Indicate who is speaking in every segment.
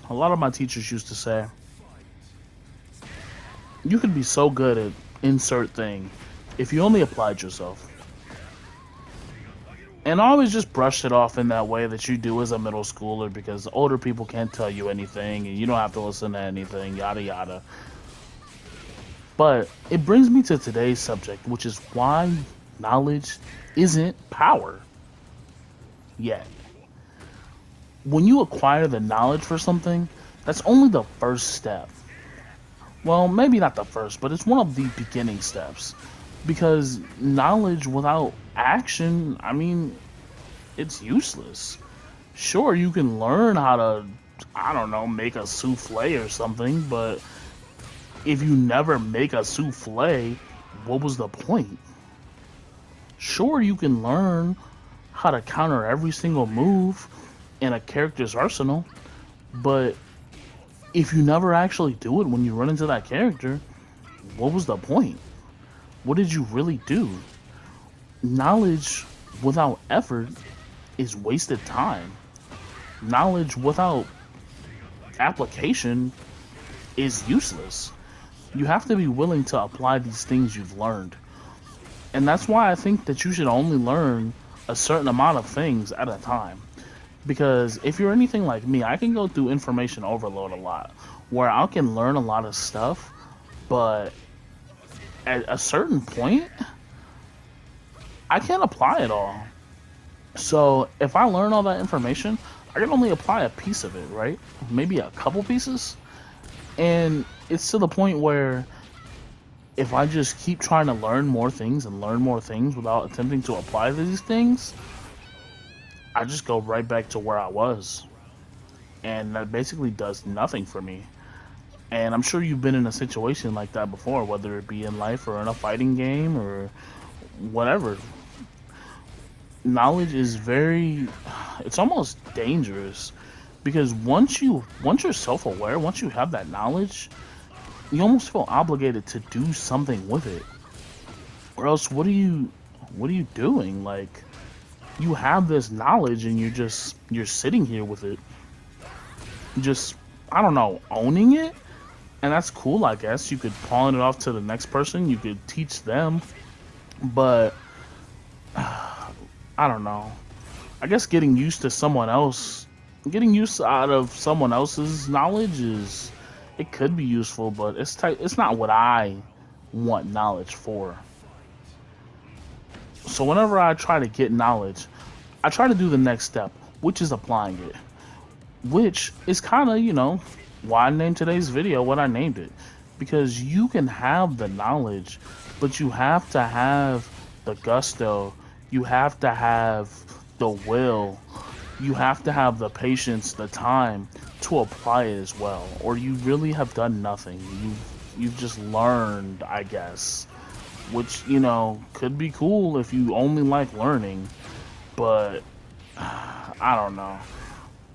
Speaker 1: A lot of my teachers used to say, you could be so good at insert thing if you only applied yourself. And I always just brushed it off in that way that you do as a middle schooler because older people can't tell you anything and you don't have to listen to anything, yada yada. But it brings me to today's subject, which is why knowledge isn't power yet. When you acquire the knowledge for something, that's only the first step. Well, maybe not the first, but it's one of the beginning steps. Because knowledge without action, I mean, it's useless. Sure, you can learn how to, I don't know, make a souffle or something, but if you never make a souffle, what was the point? Sure, you can learn how to counter every single move in a character's arsenal, but if you never actually do it when you run into that character, what was the point? What did you really do? Knowledge without effort is wasted time. Knowledge without application is useless. You have to be willing to apply these things you've learned. And that's why I think that you should only learn a certain amount of things at a time. Because if you're anything like me, I can go through information overload a lot, where I can learn a lot of stuff, but at a certain point, I can't apply it all. So if I learn all that information, I can only apply a piece of it, right? Maybe a couple pieces. And it's to the point where if I just keep trying to learn more things and learn more things without attempting to apply these things, I just go right back to where I was. And that basically does nothing for me. And I'm sure you've been in a situation like that before, whether it be in life or in a fighting game or whatever. Knowledge is it's almost dangerous because once you're self-aware, once you have that knowledge, you almost feel obligated to do something with it. Or else what are you doing? Like, you have this knowledge and you're sitting here with it, just, I don't know, owning it. And that's cool, I guess. You could pawn it off to the next person, you could teach them, but I don't know. I guess getting used to someone else, getting used out of someone else's knowledge it could be useful, but it's not what I want knowledge for. So whenever I try to get knowledge, I try to do the next step, which is applying it. Which is kind of, why I named today's video what I named it. Because you can have the knowledge, but you have to have the gusto, you have to have the will, you have to have the patience, the time to apply it as well. Or you really have done nothing. You've just learned, I guess. Which, could be cool if you only like learning. But I don't know.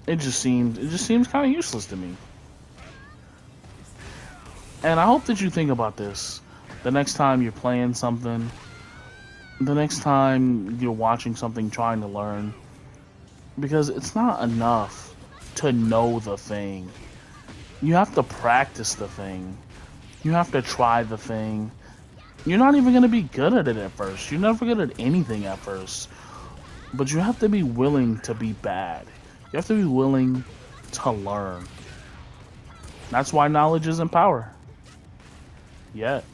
Speaker 1: It just seems kind of useless to me. And I hope that you think about this the next time you're playing something, the next time you're watching something trying to learn, because it's not enough to know the thing. You have to practice the thing. You have to try the thing. You're not even going to be good at it at first. You're never good at anything at first. But you have to be willing to be bad. You have to be willing to learn. That's why knowledge isn't power. Yet.